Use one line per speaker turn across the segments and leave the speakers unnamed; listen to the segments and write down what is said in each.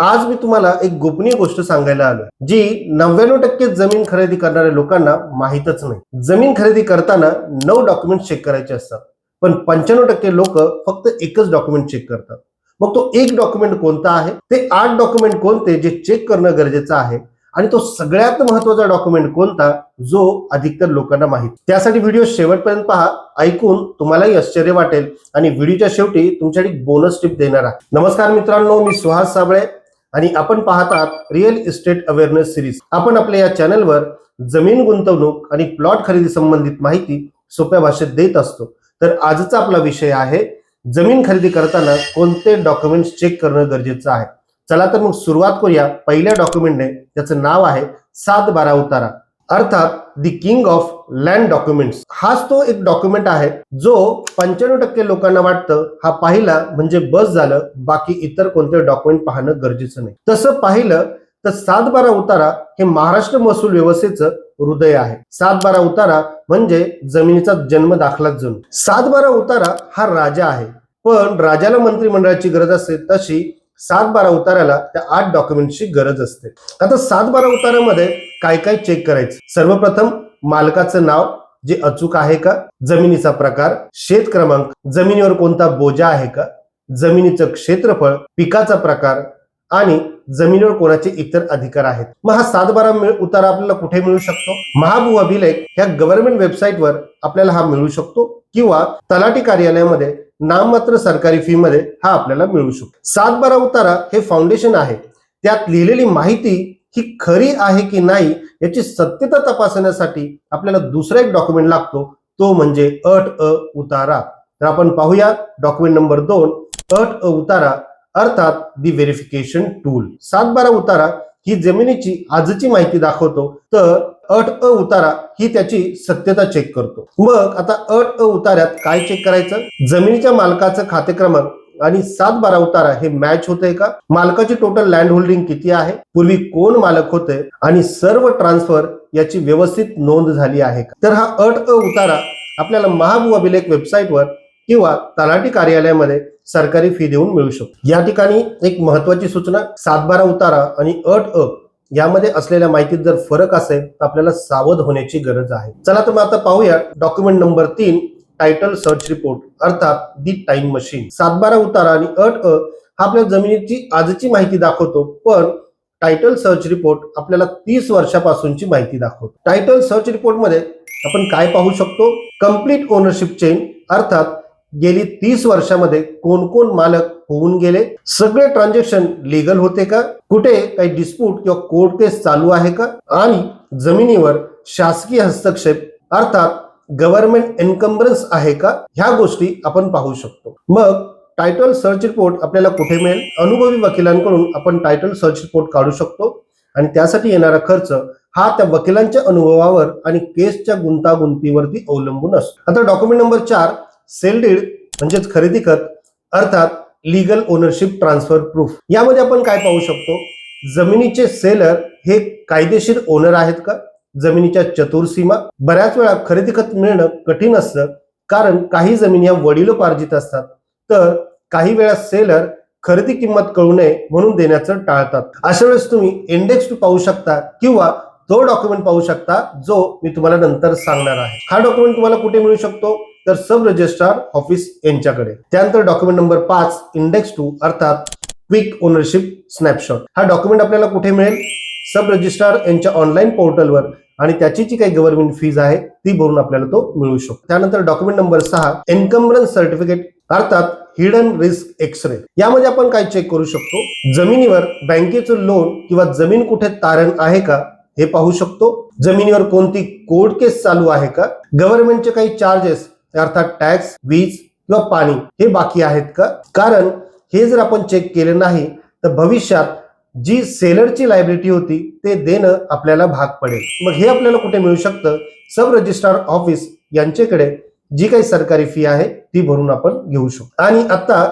आज मी तुम्हाला एक गोपनीय गोष्ट सांगायला आलो जी 99% जमीन खरेदी करणाऱ्या लोकांना माहीतच नाही. जमीन खरेदी करताना 9 डॉक्युमेंट चेक करायचे असतात, पण 95% लोक फक्त एकच डॉक्युमेंट चेक करतात. मग तो एक डॉक्युमेंट कोणता आहे, ते 8 डॉक्युमेंट कोणते जे चेक करणं गरजेचं आहे, आणि तो सगळ्यात महत्त्वाचा डॉक्युमेंट कोणता जो अधिकतर लोकांना माहित. त्यासाठी व्हिडिओ शेवटपर्यंत पहा. ऐकून तुम्हालाही आश्चर्य वाटेल आणि व्हिडिओच्या शेवटी तुमच्यासाठी बोनस टिप देणार आहे. नमस्कार मित्रांनो, मी सुहास साबळे आणि आपण पाहतात रिअल इस्टेट अवेअरनेस सिरीज. आपण आपल्या या चॅनलवर जमीन गुंतवणूक आणि प्लॉट खरेदी संबंधित माहिती सोप्या भाषेत देत असतो. तर आजचा आपला विषय आहे जमीन खरेदी करताना कोणते डॉक्युमेंट्स चेक करणं गरजेचं आहे. चला तर मग सुरुवात करूया पहिल्या डॉक्युमेंटने. त्याचं नाव आहे 7/12 उतारा, अर्थात the king of land documents. हाच तो एक डॉक्युमेंट आहे जो 95% लोकांना वाटतं हा पाहिला म्हणजे बस झालं, बाकी इतर कोणते डॉक्युमेंट पाहणं गरजेचं नाही. तसं पाहिलं तर 7/12 उतारा हे महाराष्ट्र महसूल व्यवस्थेचं हृदय आहे. 7/12 उतारा म्हणजे जमिनीचा जन्म दाखला जणू. 7/12 उतारा हा राजा आहे, पण राजाला मंत्रिमंडळाची गरज असते तशी 7/12 उतार्याला त्या 8 डॉक्युमेंटची गरज असते. आता 7/12 उतार्यामध्ये काय काय चेक करायचं. सर्वप्रथम मालकाचं नाव जे अचूक आहे का, जमिनीचा प्रकार, शेत क्रमांक, जमिनीवर कोणता बोजा आहे का, जमिनीचं क्षेत्रफळ, पिकाचा प्रकार आणि जमिनीवर कोणाचे इतर अधिकार आहेत. मग हा 7/12 उतारा आपल्याला कुठे मिळू शकतो? महाभू अभिलेख ह्या गव्हर्नमेंट वेबसाईटवर आपल्याला हा मिळू शकतो, किंवा तलाठी कार्यालयामध्ये नाममात्र सरकारी फी मध्ये हा आपल्याला मिळू शकतो. 7/12 उतारा हे फाउंडेशन आहे. त्यात लिहिलेली माहिती ही खरी आहे की नाही याची सत्यता तपासण्यासाठी आपल्याला दुसरा एक डॉक्युमेंट लागतो, तो म्हणजे अट अ उतारा. तर आपण पाहूया डॉक्युमेंट नंबर 2, अट अ उतारा, अर्थात दी व्हेरिफिकेशन टूल. 7/12 उतारा ही जमिनीची आजची माहिती दाखवतो, तर अट अ उतारा ही त्याची सत्यता चेक करतो. मग आता अट अ उतार्यात काय चेक करायचं? जमिनीच्या मालकाचं खाते क्रमांक आणि 7/12 उतारा हे मॅच होतंय का? मालकाची टोटल लँड होल्डिंग किती आहे? पूर्वी कोण मालक होते? आणि सर्व ट्रान्सफर याची व्यवस्थित नोंद झाली आहे का? तर हा अट अ उतारा आपल्याला महाभू अभिलेख वेबसाईटवर किंवा तलाठी कार्यालयामध्ये सरकारी फी देऊन मिळू शकतो. या ठिकाणी एक महत्वाची सूचना, 7/12 उतारा आणि अट अ यामध्ये असलेल्या माहितीत जर फरक असेल तर आपल्याला सावध होण्याची गरज आहे. चला तर मग आता पाहूया document number 3, title search report, अर्थात दी टाइम मशीन. 7/12 उतारा आणि अट अ हा आपल्या जमिनीची आजची माहिती दाखवतो, पण टायटल सर्च रिपोर्ट आपल्याला 30 वर्षापासूनची माहिती दाखवतो. टायटल सर्च रिपोर्ट मध्ये आपण काय पाहू शकतो? कंप्लीट ओनरशिप चेन, अर्थात गेली 30 वर्षामध्ये कोण कोण मालक होऊन गेले, सगळे ट्रान्झॅक्शन लीगल होते का, कुठे काही डिस्प्यूट किंवा कोर्ट केस चालू आहे का, आणि जमिनीवर शासकीय हस्तक्षेप अर्थात गव्हर्नमेंट एन्कम्बरन्स आहे का, ह्या गोष्टी आपण पाहू शकतो. मग टायटल सर्च रिपोर्ट आपल्याला कुठे मिळेल? अनुभवी वकिलांकडून आपण टायटल सर्च रिपोर्ट काढू शकतो, आणि त्यासाठी येणारा खर्च हा त्या वकिलांच्या अनुभवावर आणि केसच्या गुंतागुंतीवरती अवलंबून असतो. आता डॉक्युमेंट नंबर 4, सेल डीड म्हणजेच खरेदी खत, अर्थात लीगल ओनरशिप ट्रान्सफर प्रूफ. यामध्ये आपण काय पाहू शकतो? जमिनीचे सेलर हे कायदेशीर ओनर आहेत का, जमिनीच्या चतुर्सीमा. बऱ्याच वेळा खरेदी खत मिळणं कठीण असतं, कारण काही जमिनी या वडिलोपार्जित असतात, तर काही वेळा सेलर खरेदी किंमत कळू नये म्हणून देण्याचं टाळतात. अशा वेळेस तुम्ही इंडेक्स टू पाहू शकता, किंवा तो डॉक्युमेंट पाहू शकता जो मी तुम्हाला नंतर सांगणार आहे. हा डॉक्युमेंट तुम्हाला कुठे मिळू शकतो? तर सब रजिस्ट्रार ऑफिस यांच्याकडे. त्यानंतर डॉक्युमेंट नंबर 5, इंडेक्स टू, अर्थात क्विक ओनरशिप स्नॅपशॉट. हा डॉक्युमेंट आपल्याला कुठे मिळेल? सब रजिस्ट्रार यांच्या ऑनलाईन पोर्टलवर, आणि त्याची जी काही गव्हर्नमेंट फीज आहे ती भरून आपल्याला तो मिळू शकतो. त्यानंतर डॉक्युमेंट नंबर 6, एन्कम्बरन्स सर्टिफिकेट, अर्थात हिडन रिस्क एक्सरे. यामध्ये आपण काय चेक करू शकतो? जमिनीवर बँकेचं लोन किंवा जमीन कुठे तारण आहे का हे पाहू शकतो. जमिनीवर कोणती कोर्ट केस चालू आहे का, गव्हर्नमेंटचे काही चार्जेस अर्थात टॅक्स, वीज किंवा पाणी हे बाकी आहेत का. कारण हे जर आपण चेक केले नाही तर भविष्यात जी सेलरची लायबिलिटी होती ते देणं आपल्याला भाग पडेल. मग हे आपल्याला कुठे मिळू शकतं? सब रजिस्ट्रार ऑफिस यांच्याकडे जी काही सरकारी फी आहे ती भरून आपण घेऊ शकतो. आणि आता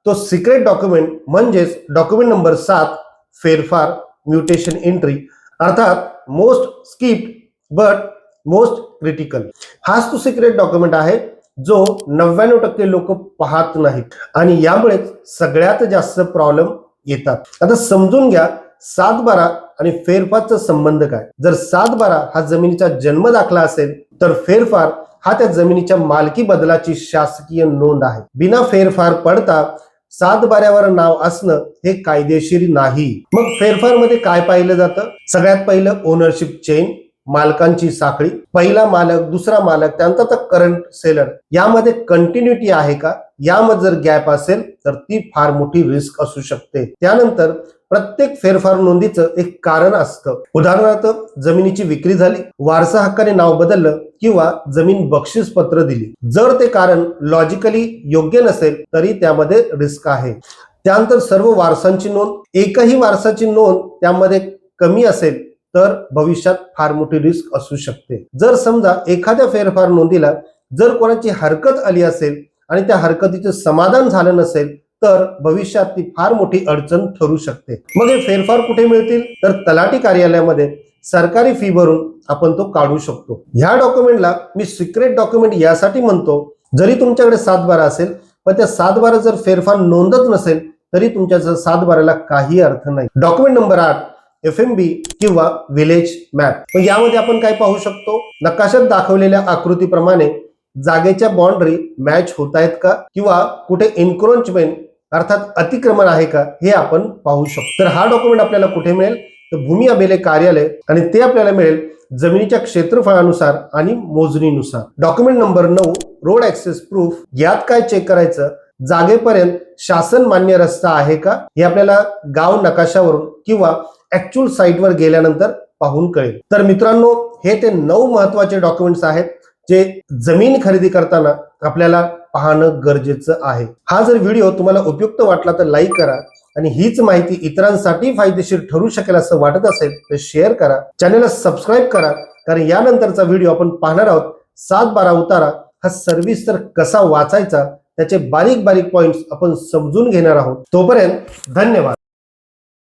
तो सिक्रेट डॉक्युमेंट म्हणजेच डॉक्युमेंट नंबर 7, फेरफार, म्युटेशन एंट्री, अर्थात most skipped but most critical. हाच तो सिक्रेट डॉक्युमेंट आहे जो 99% लोक पाहत नाहीत, आणि यामुळे सगळ्यात जास्त प्रॉब्लेम येतात। आता समजून घ्या 7/12 आणि फेरफारचा संबंध काय। जर 7/12 हा जमिनीचा जन्म दाखला असेल तर फेरफार हा त्या जमिनीच्या मालकी बदलाची शासकीय नोंद आहे। बिना फेरफार पडता 7/12वर नाव असणं हे कायदेशीर नाही। मग फेरफार मध्ये काय पाहिलं जातं? सगळ्यात पहिलं ओनरशिप चेन, मालकांची साखळी, पहिला मालक, दुसरा मालक, त्यानंतर करंट सेलर, यामध्ये कंटिन्युटी आहे का? यामध्ये जर गॅप असेल तर ती फार मोठी रिस्क असू शकते। त्यानंतर प्रत्येक फेरफार नोंदीचं एक कारण असतं। उदाहरणार्थ जमिनीची विक्री झाली, वारसा हक्काने नाव बदललं किंवा जमीन बक्षीस पत्र दिली। जर ते कारण लॉजिकली योग्य नसेल तरी त्यामध्ये रिस्क आहे। त्यानंतर सर्व वारसांची नोंद, एकही वारसाची नोंद त्यामध्ये कमी असेल तर भविष्यात फार मोठी रिस्क असू शकते। जर समजा एखाद्या फेरफार नोंदीला जर कोणाची हरकत आली असेल आणि त्या हरकतीचे समाधान झालं नसेल तर भविष्यात ती फार मोठी अडचण ठरू शकते। मग हे फेरफार कुठे मिळतील? तर तलाठी कार्यालयामध्ये सरकारी फी भरून आपण तो काढू शकतो। ह्या डॉक्युमेंटला मी सिक्रेट डॉक्युमेंट यासाठी म्हणतो, जरी तुमच्याकडे 7/12 असेल पण त्या 7/12 जर फेरफार नोंदच नसेल तरी तुमच्या 7/12ला काही अर्थ नाही। डॉक्युमेंट नंबर 8 FMB किंवा विलेज मॅप। यामध्ये आपण काय पाहू शकतो? नकाशात दाखवलेल्या आकृतीप्रमाणे जागेच्या बाउंड्री मॅच होत आहेत का किंवा कुठे एन्क्रोचमेंट अर्थात अतिक्रमण आहे का हे आपण पाहू शकतो। तर हा डॉक्युमेंट आपल्याला कुठे मिळेल? तर भूमी अभिलेख कार्यालय, आणि ते आपल्याला मिळेल जमिनीच्या क्षेत्रफळानुसार आणि मोजणीनुसार। Document number 9 road access proof. यात काय चेक करायचं? जागेपर्यंत शासन मान्य रस्ता आहे का? हे आपल्याला गाव नकाशावरून किंवा ऍक्च्युअल साईटवर गेल्यानंतर पाहून कळेल। तर मित्रांनो, हे ते 9 महत्वाचे डॉक्युमेंट्स आहेत जे जमीन खरेदी करताना आपल्याला पाहणं गरजेचं आहे। हा जर व्हिडिओ तुम्हाला उपयुक्त वाटला तर लाईक करा, आणि हीच माहिती इतरांसाठी फायदेशीर ठरू शकेल असं वाटत असेल तर शेअर करा, चॅनलला सबस्क्राईब करा, कारण यानंतरचा व्हिडिओ आपण पाहणार आहोत 7/12 उतारा हा सविस्तर कसा वाचायचा, त्याचे बारीक बारीक पॉइंट्स आपण समजून घेणार आहोत। तोपर्यंत धन्यवाद।